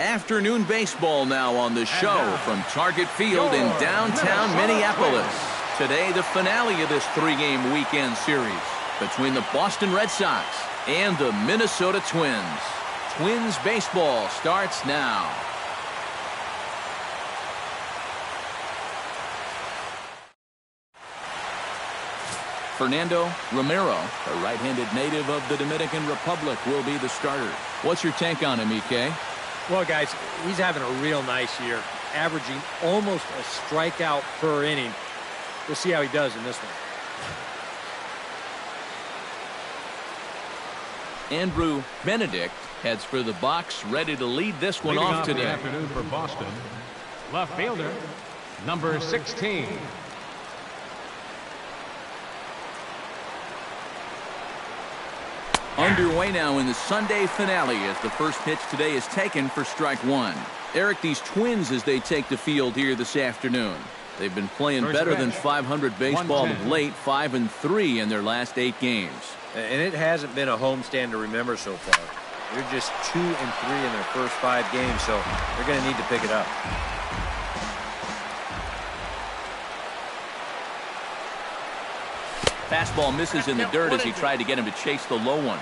Afternoon baseball now on the show from Target Field in downtown Minneapolis. Today, the finale of this three-game weekend series between the Boston Red Sox and the Minnesota Twins. Twins baseball starts now. Fernando Romero, a right-handed native of the Dominican Republic, will be the starter. What's your take on him, EK? Well, guys, he's having a real nice year, averaging almost a strikeout per inning. We'll see how he does in this one. Andrew Benedict heads for the box, ready to lead this one off today. Afternoon for Boston. Left fielder, number 16. Underway now in the Sunday finale as the first pitch today is taken for strike one. Eric, these Twins as they take the field here this afternoon. They've been playing better than 500 baseball of late, 5-3 in their last 8 games. And it hasn't been a homestand to remember so far. They're just 2-3 in their first 5 games, so they're going to need to pick it up. Fastball misses in the dirt as he tried to get him to chase the low one.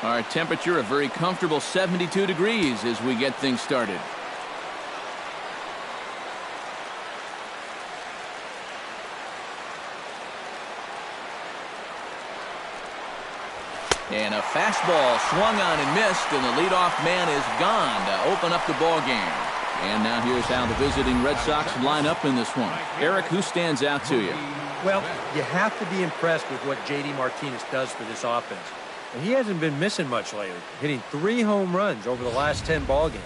Our temperature a very comfortable 72 degrees as we get things started. And a fastball swung on and missed, and the leadoff man is gone to open up the ball game. And now here's how the visiting Red Sox line up in this one. Eric, who stands out to you? Well, you have to be impressed with what J.D. Martinez does for this offense. And he hasn't been missing much lately, hitting 3 home runs over the last 10 ball games.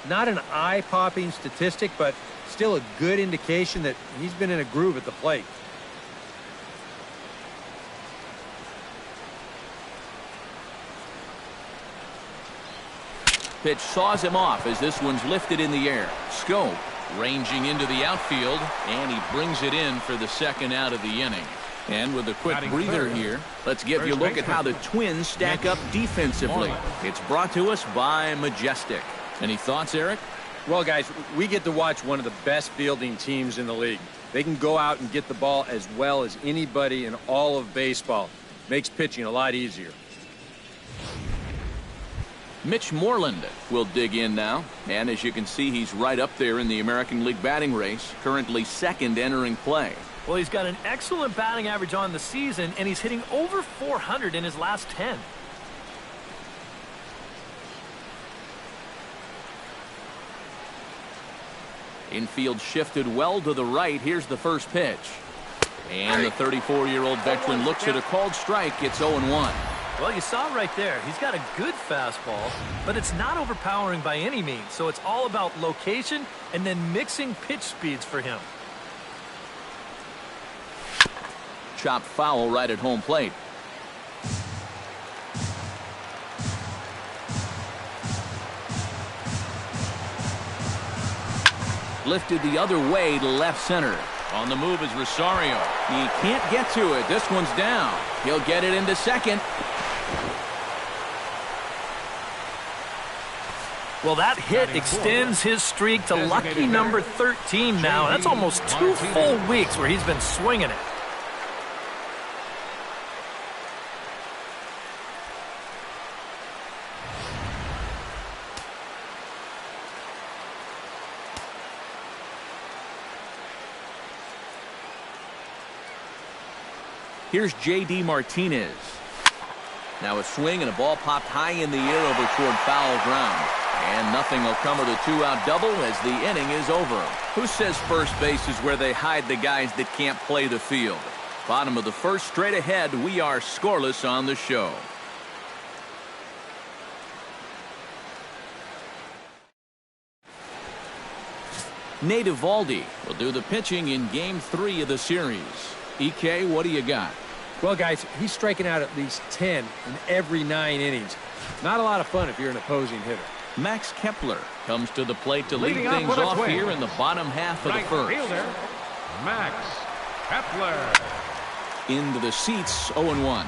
Not an eye-popping statistic, but still a good indication that he's been in a groove at the plate. Pitch saws him off as this one's lifted in the air. Schoop ranging into the outfield, and he brings it in for the second out of the inning. And with a quick breather here, let's give you a look at how the Twins stack up defensively. It's brought to us by Majestic. Any thoughts, Eric? Well, guys, we get to watch one of the best fielding teams in the league. They can go out and get the ball as well as anybody in all of baseball. Makes pitching a lot easier. Mitch Moreland will dig in now, and as you can see, he's right up there in the American League batting race, currently second entering play. Well, he's got an excellent batting average on the season, and he's hitting over 400 in his last 10. Infield shifted well to the right. Here's the first pitch. And the 34-year-old veteran looks at a called strike. It's 0-1. Well, you saw right there. He's got a good fastball, but it's not overpowering by any means. So it's all about location and then mixing pitch speeds for him. Chopped foul right at home plate. Lifted the other way to left center. On the move is Rosario. He can't get to it. This one's down. He'll get it into second. Well, that hit extends his streak to lucky number 13 now. That's almost 2 full weeks where he's been swinging it. Here's J.D. Martinez. Now a swing and a ball popped high in the air over toward foul ground. And nothing will come of the 2-out double as the inning is over. Who says first base is where they hide the guys that can't play the field? Bottom of the first, straight ahead, we are scoreless on the show. Nate Eovaldi will do the pitching in Game 3 of the series. EK, what do you got? Well, guys, he's striking out at least 10 in every 9 innings. Not a lot of fun if you're an opposing hitter. Max Kepler comes to the plate to lead things off here in the bottom half of the first. Fielder, Max Kepler. Into the seats, 0-1.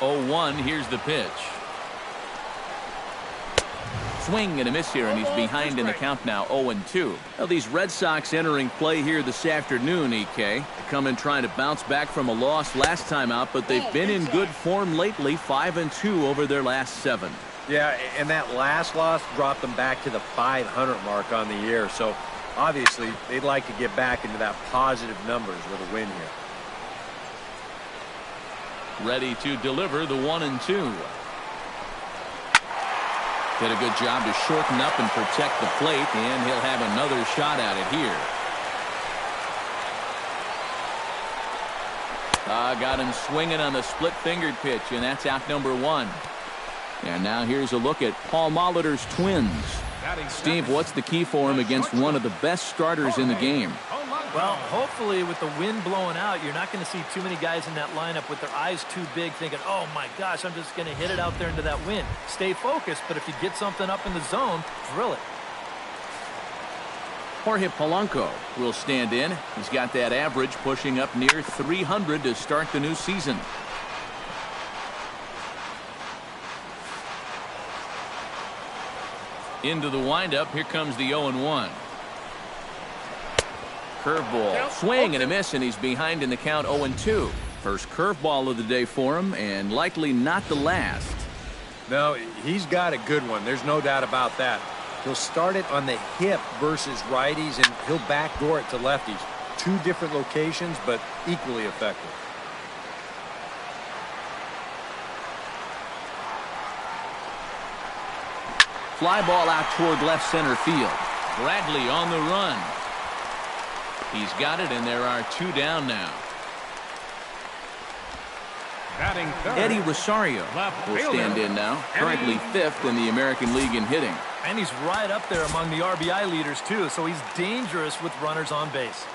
0-1, here's the pitch. Swing and a miss here, and he's behind in the count now, 0-2. Now, these Red Sox entering play here this afternoon, EK. They come in trying to bounce back from a loss last time out, but they've been in good form lately, 5-2 over their last 7. Yeah, and that last loss dropped them back to the 500 mark on the year. So, obviously, they'd like to get back into that positive numbers with a win here. Ready to deliver the 1-2. Did a good job to shorten up and protect the plate, and he'll have another shot at it here. Got him swinging on the split-fingered pitch, and that's out number 1. And now here's a look at Paul Molitor's Twins. Steve, what's the key for him against one of the best starters in the game? Well, hopefully with the wind blowing out, you're not going to see too many guys in that lineup with their eyes too big thinking, oh my gosh, I'm just going to hit it out there into that wind. Stay focused, but if you get something up in the zone, drill it. Jorge Polanco will stand in. He's got that average pushing up near 300 to start the new season. Into the windup, here comes the 0-1. Curveball, swing and a miss, and he's behind in the count, 0-2. First curveball of the day for him, and likely not the last. No, he's got a good one. There's no doubt about that. He'll start it on the hip versus righties, and he'll backdoor it to lefties. 2 different locations, but equally effective. Fly ball out toward left center field. Bradley on the run. He's got it, and there are 2 down now. Batting third, Eddie Rosario will stand in now, currently 5th in the American League in hitting. And he's right up there among the RBI leaders, too, so he's dangerous with runners on base.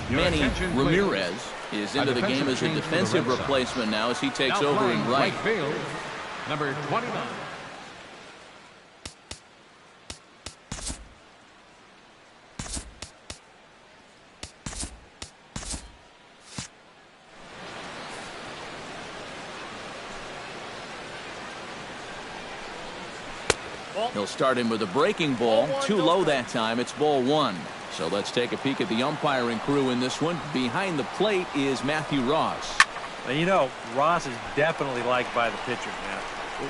Manny Ramirez is into the game as a defensive replacement now as he takes over in right. Field, number 29. He'll start him with a breaking ball. Too low that time. It's ball 1. So let's take a peek at the umpiring crew in this one. Behind the plate is Matthew Ross. Now, you know, Ross is definitely liked by the pitchers, man.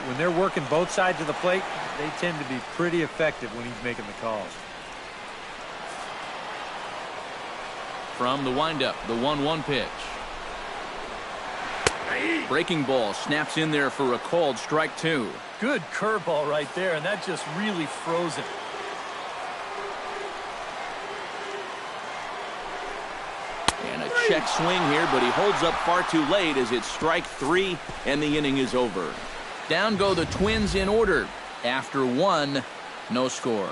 When they're working both sides of the plate, they tend to be pretty effective when he's making the calls. From the windup, the 1-1 pitch. Breaking ball snaps in there for a called strike 2. Good curveball right there, and that just really froze him. And a check swing here, but he holds up far too late as it's strike 3, and the inning is over. Down go the Twins in order. After 1, no score.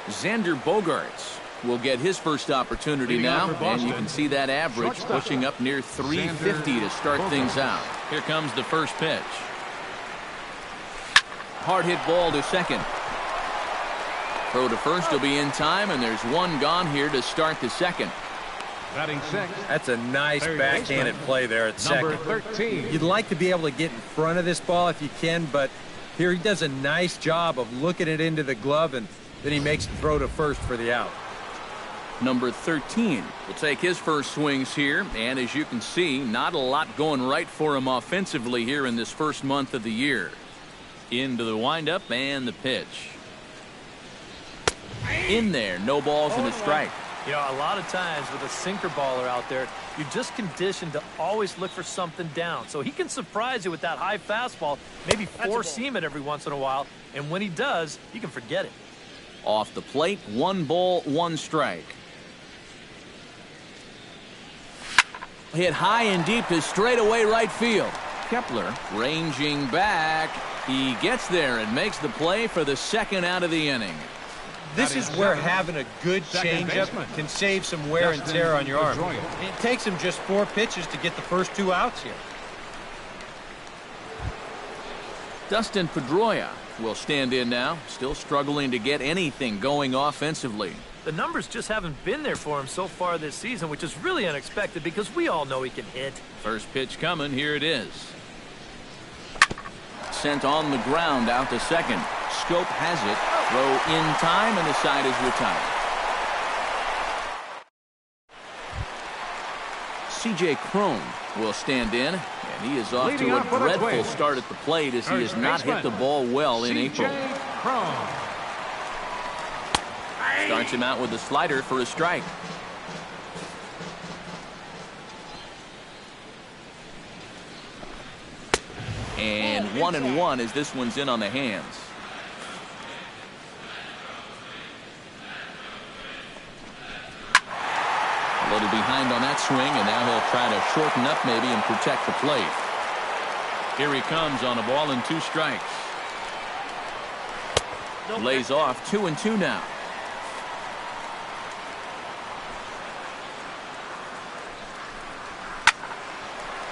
Xander Bogaerts will get his first opportunity now, and you can see that average pushing up near 350 to start things out. Here comes the first pitch. Hard hit ball to second. Throw to first will be in time, and there's 1 gone here to start the second. Batting 6. That's a nice backhanded play there at second. Number 13. You'd like to be able to get in front of this ball if you can, but here he does a nice job of looking it into the glove, and then he makes the throw to first for the out. Number 13 will take his first swings here, and as you can see, not a lot going right for him offensively here in this first month of the year. Into the windup and the pitch. In there, no balls and a strike. You know, a lot of times with a sinker baller out there, you're just conditioned to always look for something down. So he can surprise you with that high fastball, maybe four-seam it every once in a while, and when he does, you can forget it. Off the plate, 1 ball, 1 strike. Hit high and deep to straightaway right field. Kepler ranging back. He gets there and makes the play for the second out of the inning. This is where having a good changeup can save some wear and tear on your arm. It takes him just 4 pitches to get the first 2 outs here. Dustin Pedroia will stand in now, still struggling to get anything going offensively. The numbers just haven't been there for him so far this season, which is really unexpected because we all know he can hit. First pitch coming, here it is. Sent on the ground out to second. Scope has it. Throw in time, and the side is retired. C.J. Cron will stand in, and he is off to a dreadful start at the plate as he has not hit the ball well in April. Starts him out with a slider for a strike. And 1-1 as this one's in on the hands. A little behind on that swing, and now he'll try to shorten up maybe and protect the plate. Here he comes on a ball and 2 strikes. Lays off 2-2 now.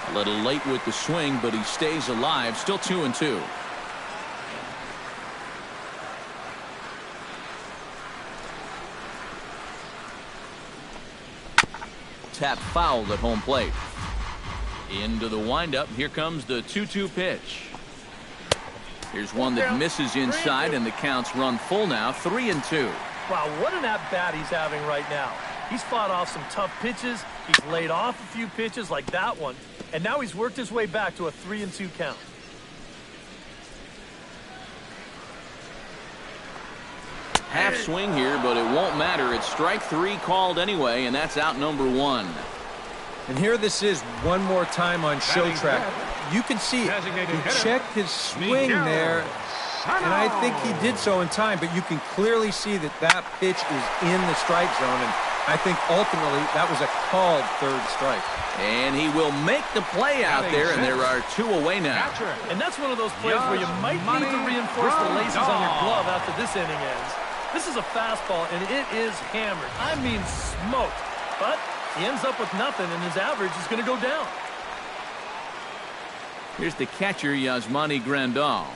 A little late with the swing, but he stays alive. Still 2-2. Tap fouled at home plate. Into the windup. Here comes the 2-2 pitch. Here's one that misses inside, and the counts run full now. 3-2. Wow, what an at-bat he's having right now. He's fought off some tough pitches. He's laid off a few pitches like that one. And now he's worked his way back to a 3-2 count. Half swing here, but it won't matter. It's strike 3 called anyway, and that's out number 1. And here this is one more time on show track. You can see it. He checked his swing there, and I think he did so in time, but you can clearly see that that pitch is in the strike zone, and I think ultimately that was a called 3rd strike. And he will make the play out there, and there are 2 away now. And that's one of those plays where you might need to reinforce the laces on your glove after this inning ends. This is a fastball, and it is hammered. I mean smoked. But he ends up with nothing, and his average is going to go down. Here's the catcher, Yasmani Grandal.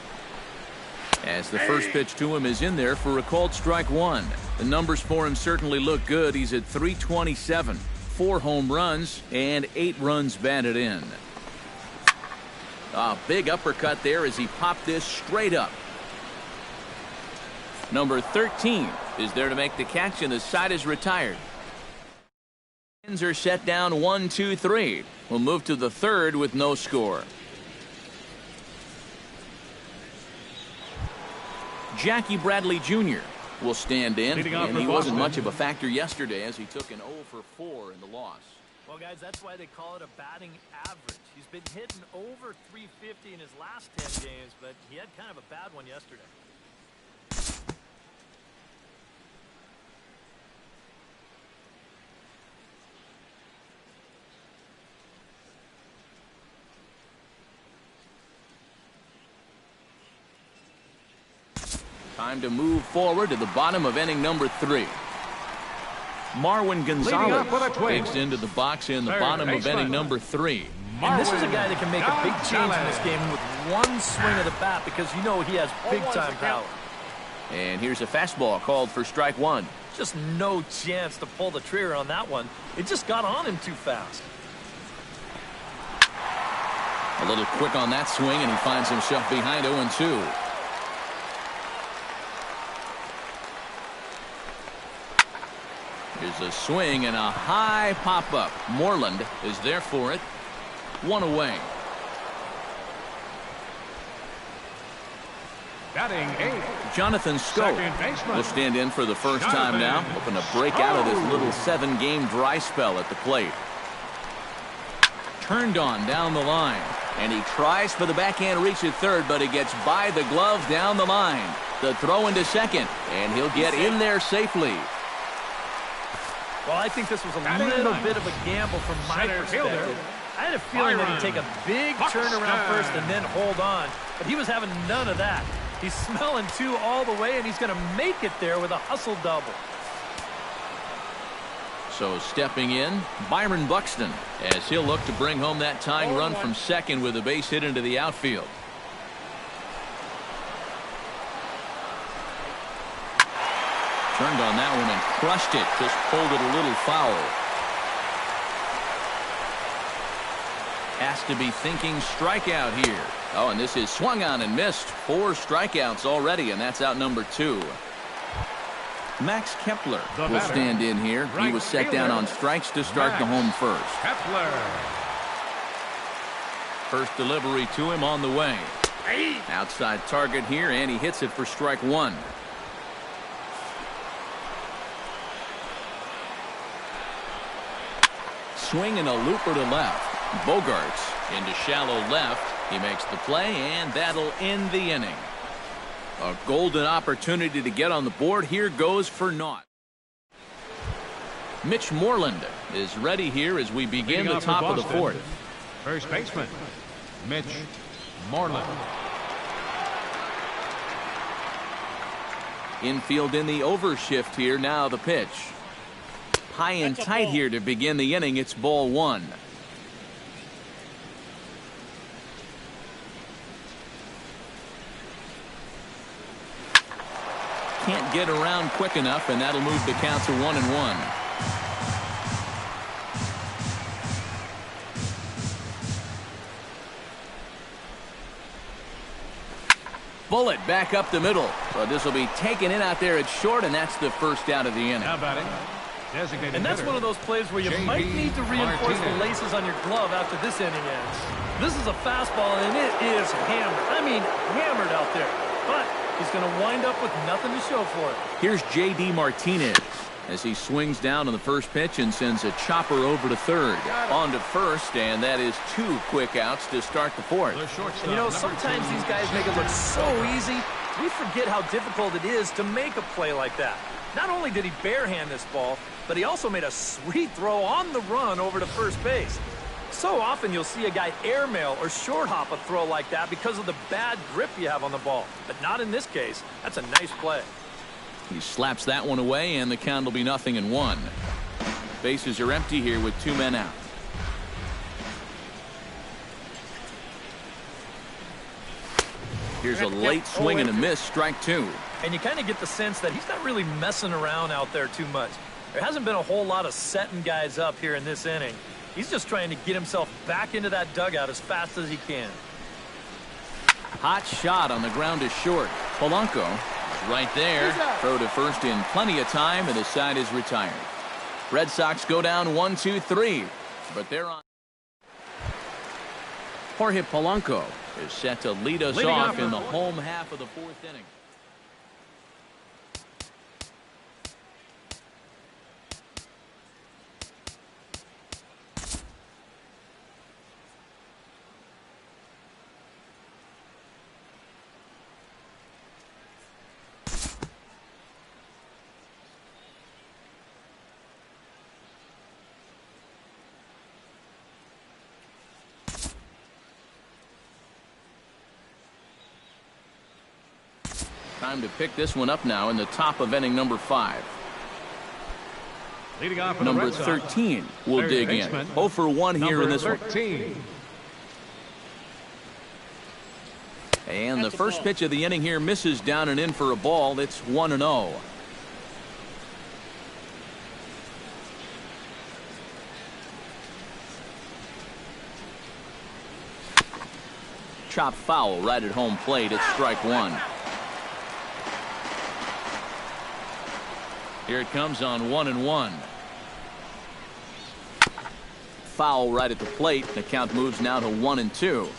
As the first pitch to him is in there for a called strike 1. The numbers for him certainly look good. He's at .327. 4 home runs and 8 runs batted in. A big uppercut there as he popped this straight up. Number 13 is there to make the catch, and the side is retired. Ends are set down 1-2-3. We'll move to the 3rd with no score. Jackie Bradley Jr. will stand in, and he wasn't much of a factor yesterday as he took an 0 for 4 in the loss. Well, guys, that's why they call it a batting average. He's been hitting over .350 in his last 10 games, but he had kind of a bad one yesterday. Time to move forward to the bottom of inning number 3. Marwin Gonzalez takes into the box in the bottom of inning number 3. And this is a guy that can make a big change in this game with one swing of the bat because you know he has big-time power. And here's a fastball called for strike 1. Just no chance to pull the trigger on that one. It just got on him too fast. A little quick on that swing, and he finds himself behind 0-2. Here's a swing and a high pop-up. Moreland is there for it. 1 away. Batting 8. Jonathan Schoop will stand in for the first time now, hoping to break out of this little 7-game dry spell at the plate. Turned on down the line, and he tries for the backhand reach at 3rd, but he gets by the glove down the line. The throw into 2nd, and he'll get in there safely. Well, I think this was a Batting little ninth. bit of a gamble from my Center perspective. fielder, I had a feeling that he'd take a big turn around Buxton. first and then hold on, but he was having none of that. He's smelling two all the way, and he's going to make it there with a hustle double. So stepping in, Byron Buxton, as he'll look to bring home that tying run from second with a base hit into the outfield. Turned on that one and crushed it. Just pulled it a little foul. Has to be thinking strikeout here. Oh, and this is swung on and missed. 4 strikeouts already, and that's out number 2. Max Kepler will stand in here. He was set down on strikes to start the home first. Kepler. First delivery to him on the way. Outside target here, and he hits it for strike 1. Swing and a looper to left. Bogarts into shallow left. He makes the play, and that'll end the inning. A golden opportunity to get on the board. Here goes for naught. Mitch Moreland is ready here as we begin the top of the 4th. First baseman, Mitch Moreland. Infield in the overshift here. Now the pitch. High and tight here to begin the inning. It's ball 1. Can't get around quick enough, and that'll move the count to 1-1. Bullet back up the middle. So this will be taken in out there at short, and that's the first out of the inning. Now batting, designated And that's hitter, one of those plays where you might J.D. need to reinforce the Martinez. laces on your glove after this inning ends. This is a fastball, and it is hammered. I mean, hammered out there. But he's going to wind up with nothing to show for it. Here's J.D. Martinez as he swings down on the first pitch and sends a chopper over to third. On to first, and that is 2 quick outs to start the 4th. The shortstop, And you know, number sometimes 2, these guys make it look so easy, we forget how difficult it is to make a play like that. Not only did he barehand this ball, but he also made a sweet throw on the run over to first base. So often you'll see a guy airmail or short hop a throw like that because of the bad grip you have on the ball. But not in this case. That's a nice play. He slaps that one away, and the count will be 0-1. Bases are empty here with 2 men out. Here's a late swing and a miss, strike 2. And you kind of get the sense that he's not really messing around out there too much. There hasn't been a whole lot of setting guys up here in this inning. He's just trying to get himself back into that dugout as fast as he can. Hot shot on the ground is short. Polanco is right there. Throw to first in plenty of time, and the side is retired. Red Sox go down 1-2-3, but they're on. Jorge Polanco is set to lead us off in the home half of the 4th inning. Time to pick this one up now in the top of inning number 5. leading off for the Number Red Sox, 13 will third dig in. baseman, 0 for 1 here in number this one. 13. And the first pitch of the inning here misses down and in for a ball. It's 1-0. Chop foul right at home plate. It's strike 1. Here it comes on 1-1. Foul right at the plate. The count moves now to 1-2.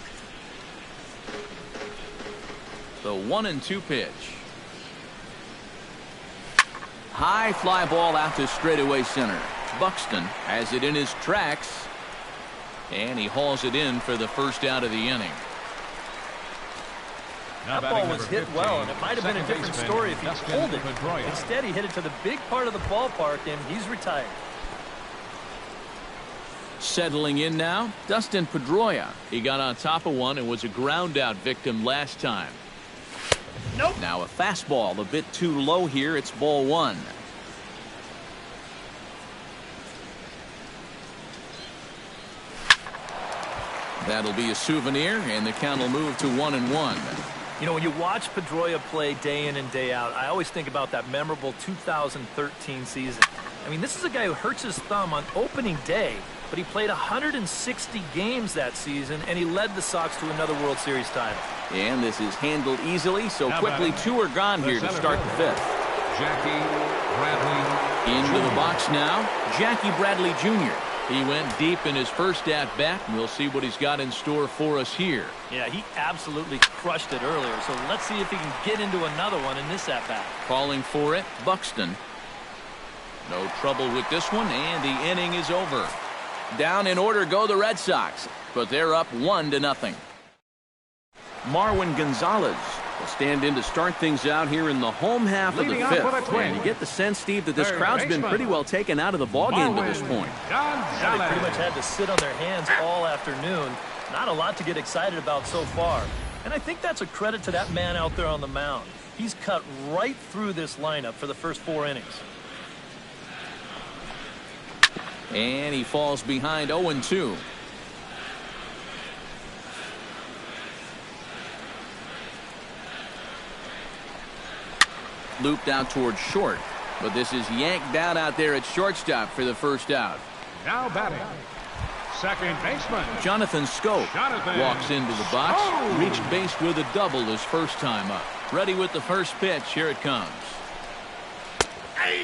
The 1-2 pitch. High fly ball out to straightaway center. Buxton has it in his tracks, and he hauls it in for the first out of the inning. Now That ball batting was number hit 15, well, and it might have been a second different baseman, story if he Dustin pulled it. Pedroia. Instead, he hit it to the big part of the ballpark, and he's retired. Settling in now, Dustin Pedroia. He got on top of one and was a ground out victim last time. Nope. Now a fastball a bit too low here. It's ball one. That'll be a souvenir, and the count will move to 1-1. You know, when you watch Pedroia play day in and day out, I always think about that memorable 2013 season. I mean, this is a guy who hurts his thumb on opening day, but he played 160 games that season, and he led the Sox to another World Series title. And this is handled easily, so quickly two are gone here to start the fifth. Jackie Bradley. Into the box now, Jackie Bradley Jr. He went deep in his first at-bat, and we'll see what he's got in store for us here. Yeah, he absolutely crushed it earlier, so let's see if he can get into another one in this at-bat. Calling for it, Buxton. No trouble with this one, and the inning is over. Down in order go the Red Sox, but they're up 1-0. Marwin Gonzalez will stand in to start things out here in the home half of the Leading off with a fifth. twin. And you get the sense, Steve, that this Third crowd's been baseman. pretty well taken out of the ballgame to this point. Yeah, they pretty much had to sit on their hands all afternoon. Not a lot to get excited about so far. And I think that's a credit to that man out there on the mound. He's cut right through this lineup for the first 4 innings. And he falls behind 0-2. Looped out towards short, but this is yanked down out there at shortstop for the first out. Now batting, second baseman. Jonathan Schoop walks into the box, reached base with a double his first time up. Ready with the first pitch. Here it comes.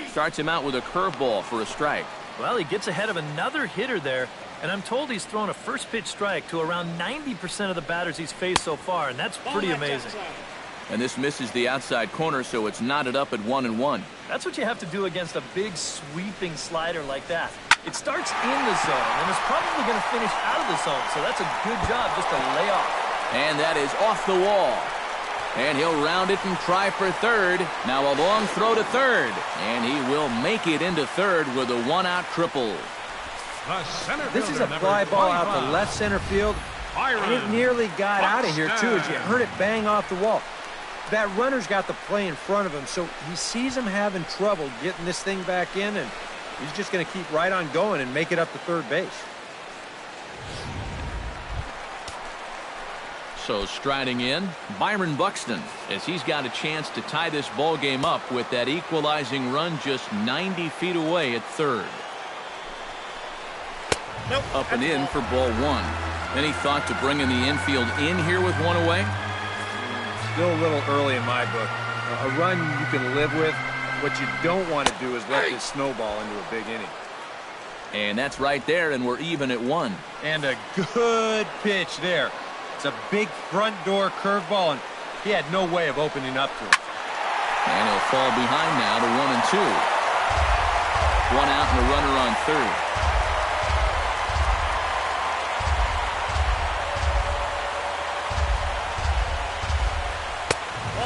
Starts him out with a curveball for a strike. Well, he gets ahead of another hitter there, and I'm told he's thrown a first pitch strike to around 90% of the batters he's faced so far, and that's pretty amazing. And this misses the outside corner, so it's knotted up at 1-1. That's what you have to do against a big sweeping slider like that. It starts in the zone and is probably going to finish out of the zone, so that's a good job just to lay off. And that is off the wall. And he'll round it and try for third. Now a long throw to third. And he will make it into third with a one-out triple. This is a fly ball out to left center field. And it nearly got out of here, too, as you heard it bang off the wall. That runner's got the play in front of him, so he sees him having trouble getting this thing back in, and he's just going to keep right on going and make it up to third base. So striding in, Byron Buxton, as he's got a chance to tie this ball game up with that equalizing run just 90 feet away at third. Up and in for ball one. Any thought to bringing the infield in here with one away? Still a little early in my book. A run you can live with. What you don't want to do is let this snowball into a big inning. And that's right there, and we're even at 1. And a good pitch there. It's a big front door curveball, and he had no way of opening up to it. And he'll fall behind now to 1-2. 1 out and a runner on third.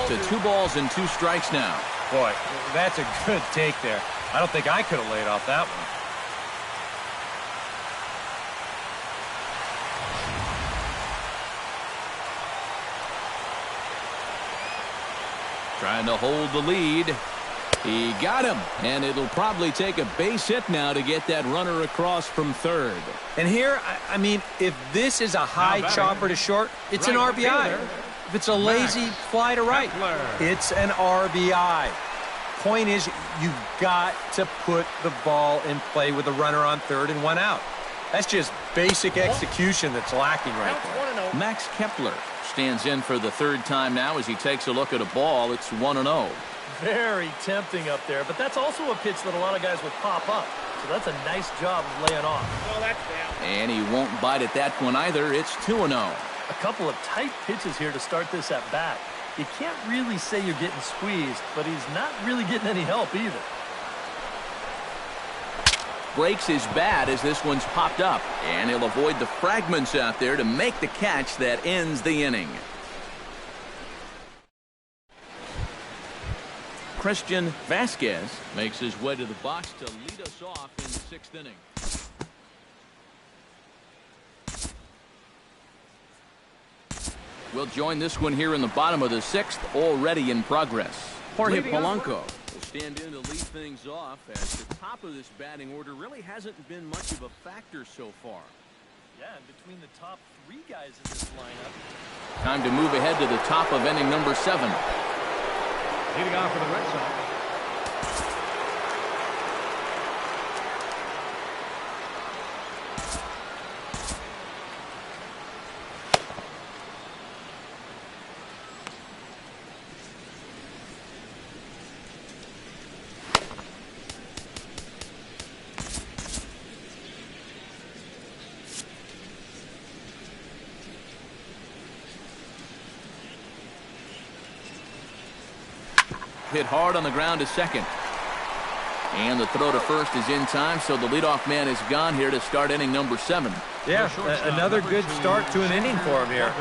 To 2 balls and 2 strikes now. Boy, that's a good take there. I don't think I could have laid off that one. Trying to hold the lead. He got him, and it'll probably take a base hit now to get that runner across from third. And here, I mean, if this is a high chopper to short, it's an RBI. If it's a lazy fly to right, it's an RBI. Point is, you've got to put the ball in play with a runner on third and 1 out. That's just basic execution that's lacking right there. Max Kepler stands in for the third time now as he takes a look at a ball. It's 1-0. Very tempting up there, but that's also a pitch that a lot of guys would pop up. So that's a nice job of laying off. And he won't bite at that one either. It's 2-0. A couple of tight pitches here to start this at bat. You can't really say you're getting squeezed, but he's not really getting any help either. Breaks his bat as this one's popped up, and he'll avoid the fragments out there to make the catch that ends the inning. Christian Vasquez makes his way to the box to lead us off in the 6th inning. We'll join this one here in the bottom of the 6th, already in progress. Jorge Polanco will stand in to lead things off, as the top of this batting order really hasn't been much of a factor so far. Yeah, and between the top 3 guys in this lineup. Time to move ahead to the top of inning number 7. Leading off for the Red Sox. Hit hard on the ground to second. And the throw to first is in time, so the leadoff man is gone here to start inning number 7. Yeah, another good start to an inning for him here.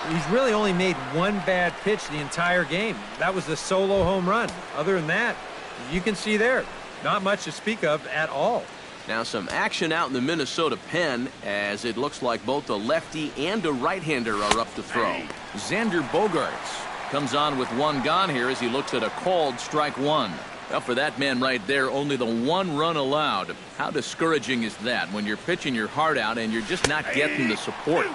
He's really only made one bad pitch the entire game. That was the solo home run. Other than that, you can see there, not much to speak of at all. Now some action out in the Minnesota pen, as it looks like both a lefty and a right-hander are up to throw. Xander Bogaerts comes on with one gone here as he looks at a called strike 1. Well, for that man right there, only the 1 run allowed. How discouraging is that when you're pitching your heart out and you're just not getting the support?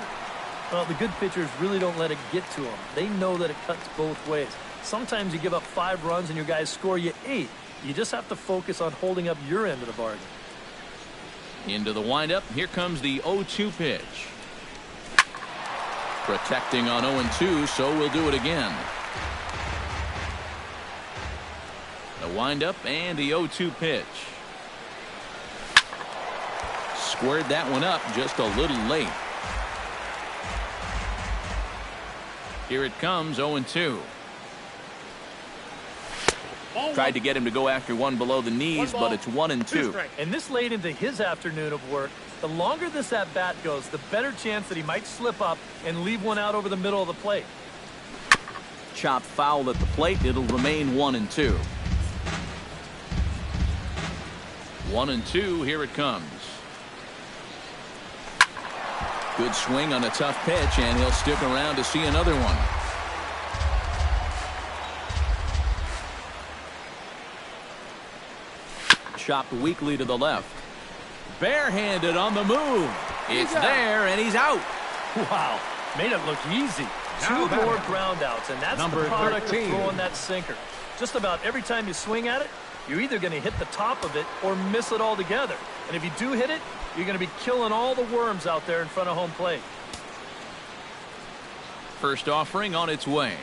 Well, the good pitchers really don't let it get to them. They know that it cuts both ways. Sometimes you give up 5 runs and your guys score you 8. You just have to focus on holding up your end of the bargain. Into the windup. Here comes the 0-2 pitch. Protecting on 0-2, so we'll do it again. The windup and the 0-2 pitch. Squared that one up just a little late. Here it comes, 0-2. Tried to get him to go after one below the knees, but it's 1-2. And this late into his afternoon of work, the longer this at-bat goes, the better chance that he might slip up and leave one out over the middle of the plate. Chopped foul at the plate. It'll remain 1-2. 1-2. Here it comes. Good swing on a tough pitch, and he'll stick around to see another one. Chopped weakly to the left. Barehanded on the move. It's there, and he's out. Wow, made it look easy. 2 more ground outs, and that's the product 13. Of throwing that sinker. Just about every time you swing at it, you're either going to hit the top of it or miss it altogether. And if you do hit it, you're going to be killing all the worms out there in front of home plate. First offering on its way.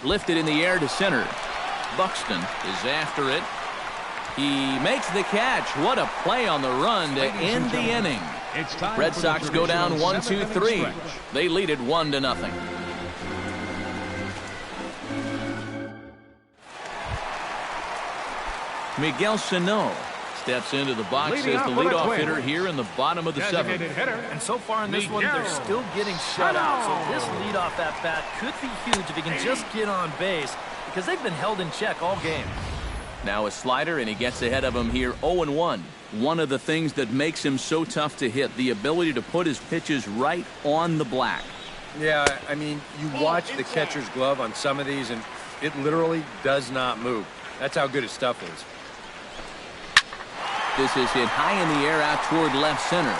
Lifted in the air to center. Buxton is after it. He makes the catch. What a play on the run to end the inning. Red Sox go down 1-2-3. They lead it 1-0. Miguel Sano steps into the box as the leadoff hitter here in the bottom of the 7th. And so far in this one, they're still getting shut out. So this leadoff at bat could be huge if he can just get on base, because they've been held in check all game. Now a slider, and he gets ahead of him here, 0-1. One of the things that makes him so tough to hit, the ability to put his pitches right on the black. Yeah, I mean, you watch the catcher's glove on some of these, and it literally does not move. That's how good his stuff is. This is hit high in the air out toward left center.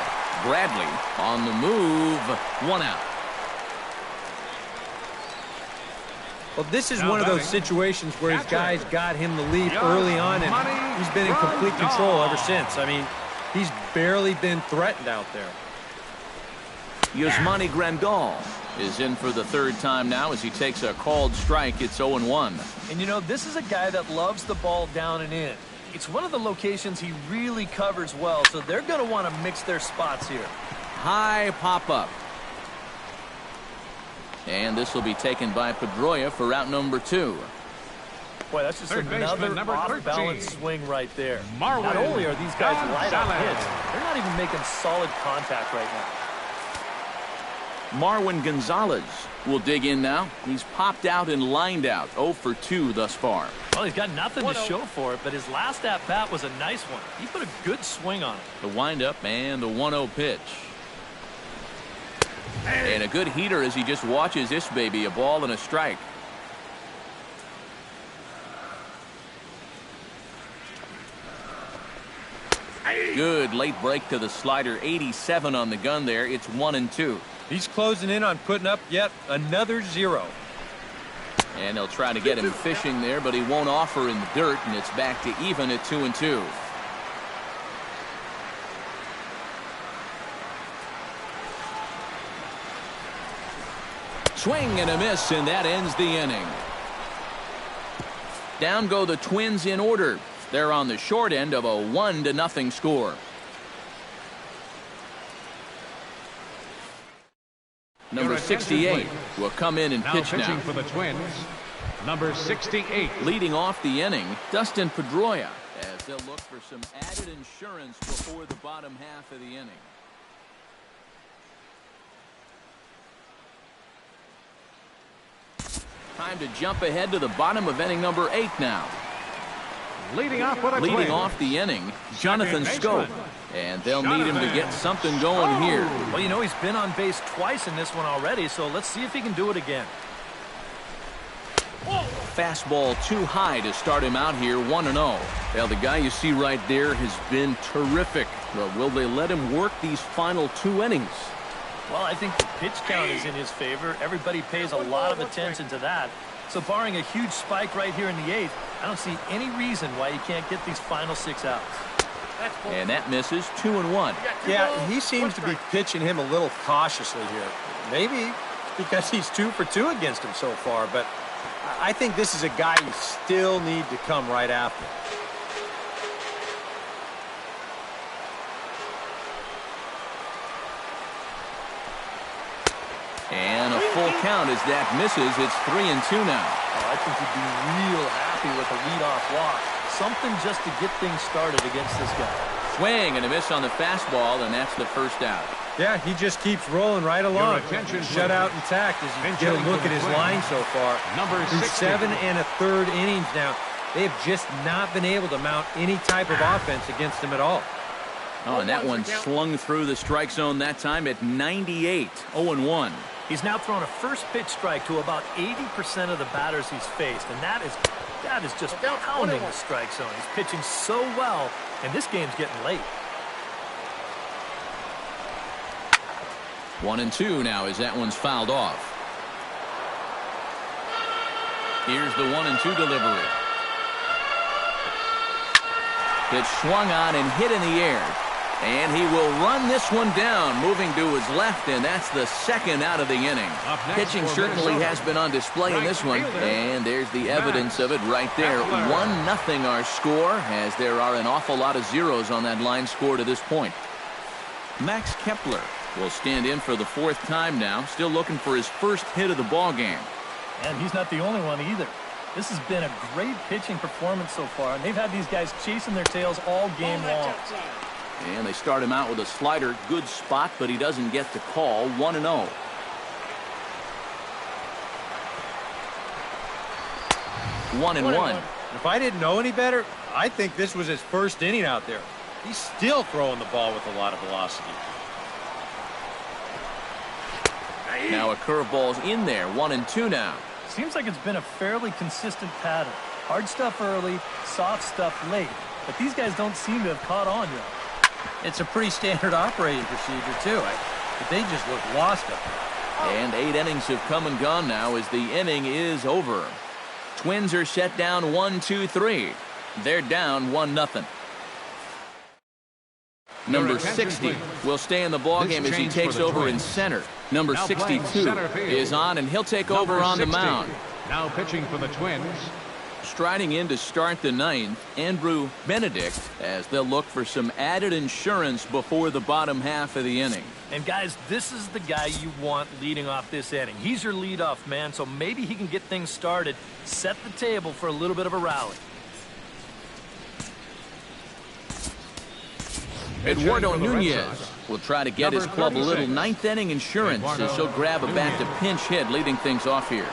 Bradley on the move. 1 out. Well, this is one of those situations where his guys got him the lead early on, and he's been in complete control ever since. I mean, he's barely been threatened out there. Yasmani Grandal is in for the 3rd time now as he takes a called strike. It's 0-1. And, you know, this is a guy that loves the ball down and in. It's one of the locations he really covers well, so they're going to want to mix their spots here. High pop-up. And this will be taken by Pedroia for route number 2. Boy, that's just another off-balance swing right there. Not only are these guys light on hits, they're not even making solid contact right now. Marwin Gonzalez will dig in now. He's popped out and lined out. 0 for 2 thus far. Well, he's got nothing to show for it, but his last at-bat was a nice one. He put a good swing on it. The windup and the 1-0 pitch. And a good heater as he just watches this baby, a ball and a strike. Good late break to the slider. 87 on the gun there. It's 1-2. He's closing in on putting up yet another 0. And they'll try to get him fishing there, but he won't offer in the dirt, and it's back to even at 2-2. Swing and a miss, and that ends the inning. Down go the Twins in order. They're on the short end of a 1-0 score. Number 68 will come in and pitch now. For the Twins, number 68. Leading off the inning, Dustin Pedroia, as they'll look for some added insurance before the bottom half of the inning. Time to jump ahead to the bottom of inning number 8 now. Leading off the inning, Jonathan Schoop. And they'll need him to get something going here. Well, you know, he's been on base twice in this one already, so let's see if he can do it again. Fastball too high to start him out here, 1-0. Well, the guy you see right there has been terrific. But will they let him work these final 2 innings? Well, I think the pitch count is in his favor. Everybody pays a lot of attention to that. So barring a huge spike right here in the 8th, I don't see any reason why you can't get these final 6 outs. And that misses, 2-1. Yeah, he seems to be pitching him a little cautiously here. Maybe because he's 2 for 2 against him so far, but I think this is a guy you still need to come right after. And a full count as that misses. It's 3-2 now. Oh, I think he'd be real happy with a leadoff walk. Something just to get things started against this guy. Swing and a miss on the fastball, and that's the first out. Yeah, he just keeps rolling right along. Shut out intact as you get a look at his line so far. Through 7 1/3 innings now, they have just not been able to mount any type of offense against him at all. Oh, and that one slung through the strike zone that time at 98, 0-1. He's now thrown a first pitch strike to about 80% of the batters he's faced, and that is just pounding the strike zone. He's pitching so well, and this game's getting late. 1-2 now as that one's fouled off. Here's the 1-2 delivery. Pitch swung on and hit in the air. And he will run this one down, moving to his left, and that's the second out of the inning. Pitching certainly has been on display in this one, and there's the evidence of it right there. 1-0 our score, as there are an awful lot of zeros on that line score to this point. Max Kepler will stand in for the 4th time now, still looking for his first hit of the ball game. And he's not the only one either. This has been a great pitching performance so far, and they've had these guys chasing their tails all game long. And they start him out with a slider. Good spot, but he doesn't get the call. 1-0. One and one. If I didn't know any better, I think this was his first inning out there. He's still throwing the ball with a lot of velocity. Now a curveball's in there. 1-2 now. Seems like it's been a fairly consistent pattern. Hard stuff early, soft stuff late. But these guys don't seem to have caught on yet. It's a pretty standard operating procedure, too. But they just look lost up there. And 8 innings have come and gone now as the inning is over. Twins are set down 1-2-3. They're down 1-0. Number 60 will stay in the ballgame as he takes over in center. Number 62 is on, and he'll take over on the mound. Now pitching for the Twins. Striding in to start the 9th, Andrew Benedict, as they'll look for some added insurance before the bottom half of the inning. And guys, this is the guy you want leading off this inning. He's your leadoff man, so maybe he can get things started, set the table for a little bit of a rally. Eduardo Nunez will try to get his club a little 9th inning insurance as he'll grab a bat to pinch hit, leading things off here.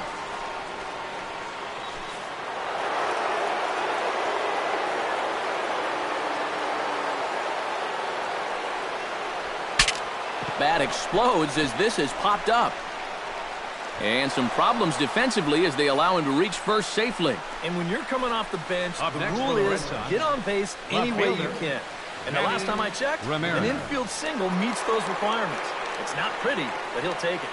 Bat explodes as this has popped up. And some problems defensively as they allow him to reach first safely. And when you're coming off the bench, Up the next rule for the Red is Sox, get on base any way you can. And the last time I checked, Ramirez. an infield single meets those requirements. It's not pretty, but he'll take it.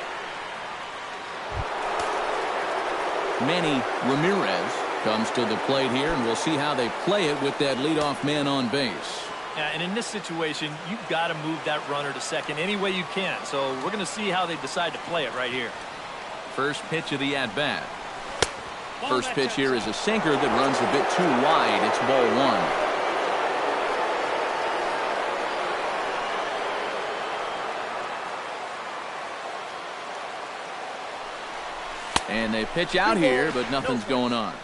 Manny Ramirez comes to the plate here, and we'll see how they play it with that leadoff man on base. Yeah, and in this situation, you've got to move that runner to second any way you can. So we're going to see how they decide to play it right here. First pitch of the at-bat. First pitch here is a sinker that runs a bit too wide. It's ball one. And they pitch out here, but nothing's going on.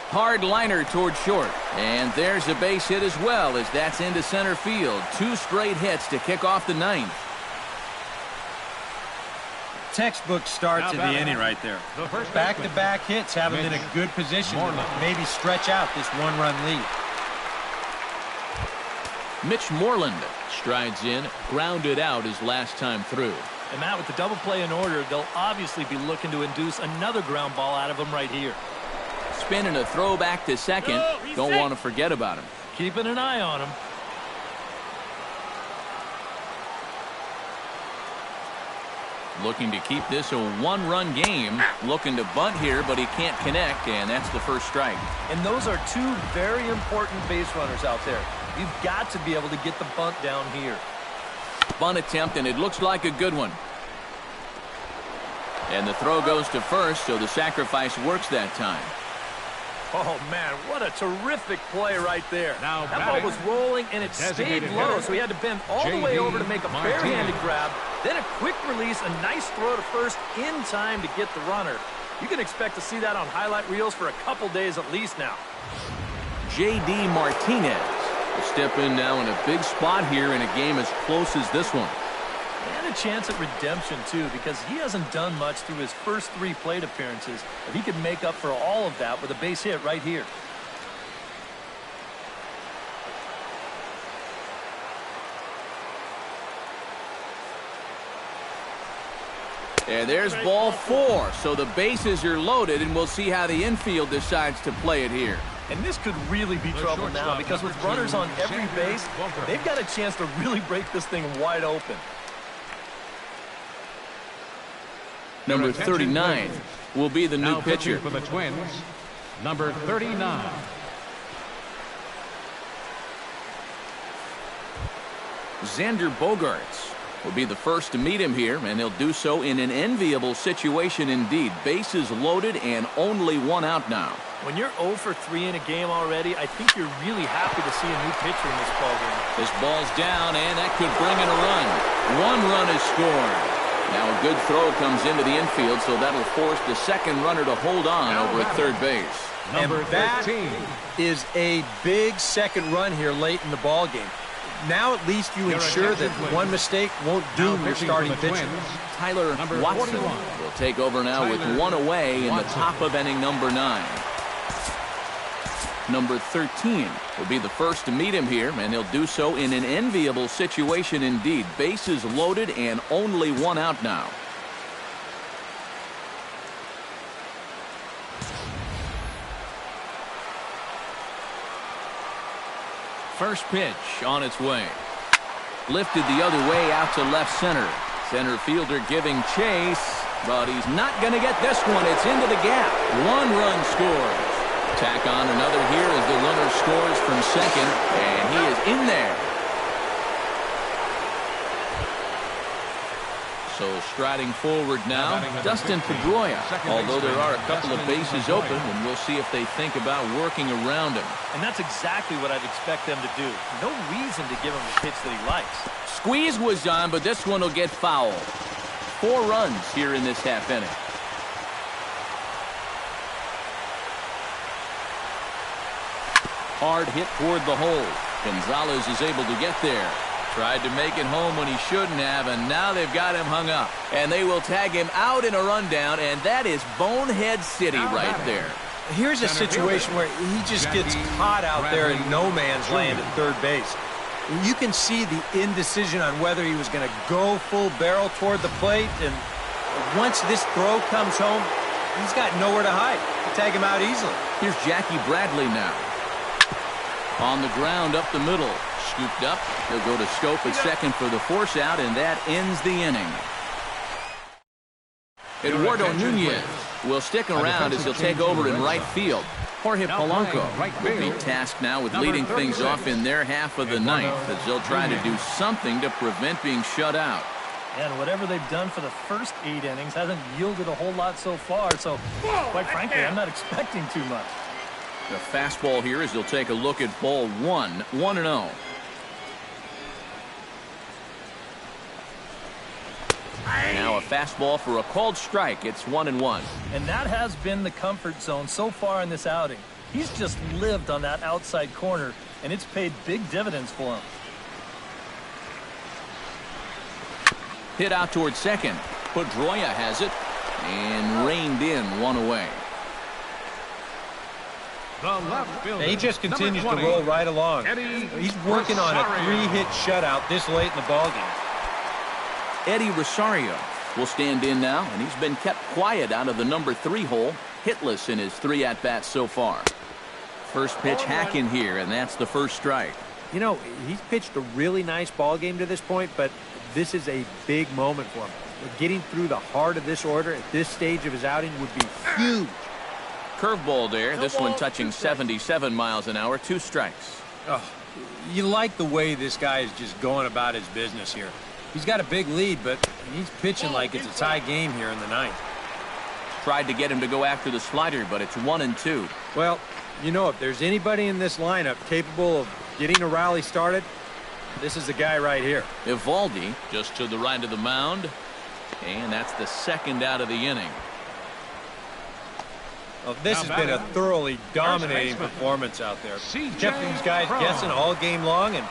Hard liner toward short. And there's a base hit as well as that's into center field. 2 straight hits to kick off the 9th. Textbook starts in the inning right there. Back-to-back hits have him in a good position to maybe stretch out this 1-run lead. Mitch Moreland strides in, grounded out his last time through. And Matt, with the double play in order, they'll obviously be looking to induce another ground ball out of him right here. Spin and a throw back to second. Don't want to forget about him. Keeping an eye on him. Looking to keep this a 1-run game. Looking to bunt here, but he can't connect, and that's the first strike. And those are 2 very important base runners out there. You've got to be able to get the bunt down here. Bunt attempt, and it looks like a good one. And the throw goes to first, so the sacrifice works that time. Oh, man, what a terrific play right there. Now that ball was rolling, and it stayed low, so he had to bend all the way over to make a barehanded grab. Then a quick release, a nice throw to first in time to get the runner. You can expect to see that on highlight reels for a couple days at least now. J.D. Martinez will step in now in a big spot here in a game as close as this one. And a chance at redemption, too, because he hasn't done much through his first 3 plate appearances. But he could make up for all of that with a base hit right here. And there's ball 4, so the bases are loaded, and we'll see how the infield decides to play it here. And this could really be trouble now, because with runners on every base, they've got a chance to really break this thing wide open. Number 39 will be the new pitcher. For the Twins, number 39. Xander Bogaerts will be the first to meet him here, and he'll do so in an enviable situation indeed. Bases loaded and only 1 out now. When you're 0 for 3 in a game already, I think you're really happy to see a new pitcher in this ballgame. This ball's down, and that could bring in a run. 1 run is scored. Now a good throw comes into the infield, so that'll force the second runner to hold on over at third base. Number 13 is a big second run here late in the ball game. Now at least you ensure that one mistake won't doom your starting pitcher. Tyler Watson will take over now with 1 away in the top of inning number 9. Number 13 will be the first to meet him here, and he'll do so in an enviable situation indeed. Bases loaded and only 1 out now. First pitch on its way. Lifted the other way out to left center. Center fielder giving chase, but he's not going to get this one. It's into the gap. 1 run scores. Tack on another here as the runner scores from second, and he is in there. So striding forward now, Dustin Pedroia, although there are a couple of bases open, and we'll see if they think about working around him. And that's exactly what I'd expect them to do. No reason to give him the pitch that he likes. Squeeze was on, but this one will get foul. 4 runs here in this half inning. Hard hit toward the hole. Gonzalez is able to get there. Tried to make it home when he shouldn't have, and now they've got him hung up. And they will tag him out in a rundown, and that is Bonehead City right there. Here's a situation where he just gets caught out there in no man's land at third base. You can see the indecision on whether he was going to go full barrel toward the plate, and once this throw comes home, he's got nowhere to hide. You tag him out easily. Here's Jackie Bradley now. On the ground up the middle. Scooped up. He'll go to Schoop at second for the force out, and that ends the inning. Eduardo Nunez will stick around as he'll take over in right field. Jorge Polanco will be tasked now with leading things off in their half of the ninth as they'll try to do something to prevent being shut out. And whatever they've done for the first 8 innings hasn't yielded a whole lot so far, so quite frankly, I'm not expecting too much. The fastball here as they'll take a look at ball 1, 1-0. Now a fastball for a called strike. It's 1-1. And that has been the comfort zone so far in this outing. He's just lived on that outside corner, and it's paid big dividends for him. Hit out towards second. Pedroia has it and reined in, 1 away. He just continues to roll right along. He's working on a 3-hit shutout this late in the ballgame. Eddie Rosario will stand in now, and he's been kept quiet out of the number 3 hole, hitless in his 3 at-bats so far. First pitch hack in here, and that's the first strike. You know, he's pitched a really nice ball game to this point, but this is a big moment for him. Getting through the heart of this order at this stage of his outing would be huge. Curveball there. This one touching 77 miles an hour. 2 strikes. Oh, you like the way this guy is just going about his business here. He's got a big lead, but he's pitching like it's a tie game here in the ninth. Tried to get him to go after the slider, but it's 1-2. Well, you know, if there's anybody in this lineup capable of getting a rally started, this is the guy right here. Eovaldi just to the right of the mound, and that's the second out of the inning. Well, this has been a thoroughly dominating performance out there. Kept these guys guessing all game long, and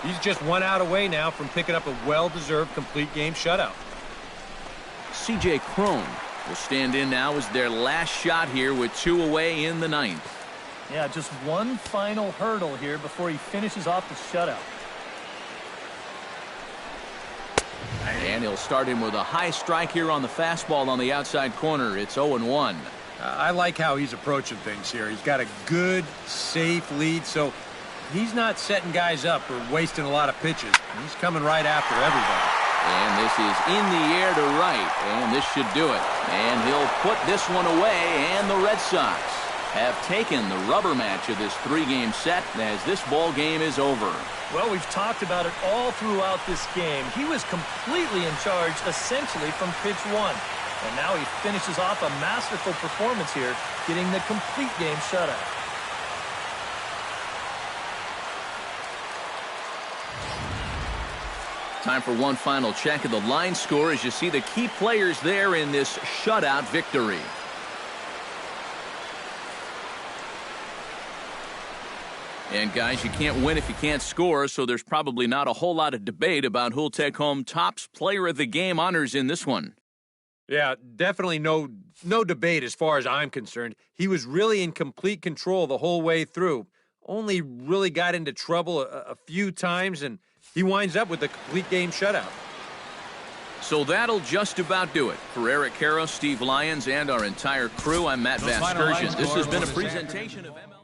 he's just 1 out away now from picking up a well-deserved complete game shutout. C.J. Cron will stand in now as their last shot here with 2 away in the ninth. Yeah, just one final hurdle here before he finishes off the shutout. And he'll start him with a high strike here on the fastball on the outside corner. It's 0-1. I like how he's approaching things here. He's got a good, safe lead, so he's not setting guys up or wasting a lot of pitches. He's coming right after everybody. And this is in the air to right, and this should do it. And he'll put this one away, and the Red Sox have taken the rubber match of this 3-game set as this ball game is over. Well, we've talked about it all throughout this game. He was completely in charge, essentially, from pitch 1. And now he finishes off a masterful performance here, getting the complete game shutout. Time for one final check of the line score as you see the key players there in this shutout victory. And guys, you can't win if you can't score, so there's probably not a whole lot of debate about who'll take home Topps Player of the Game honors in this one. Yeah, definitely no debate as far as I'm concerned. He was really in complete control the whole way through. Only really got into trouble a few times, and he winds up with a complete game shutout. So that'll just about do it. For Eric Karros, Steve Lyons, and our entire crew, I'm Matt Vasgersian. This has been a presentation of MLB.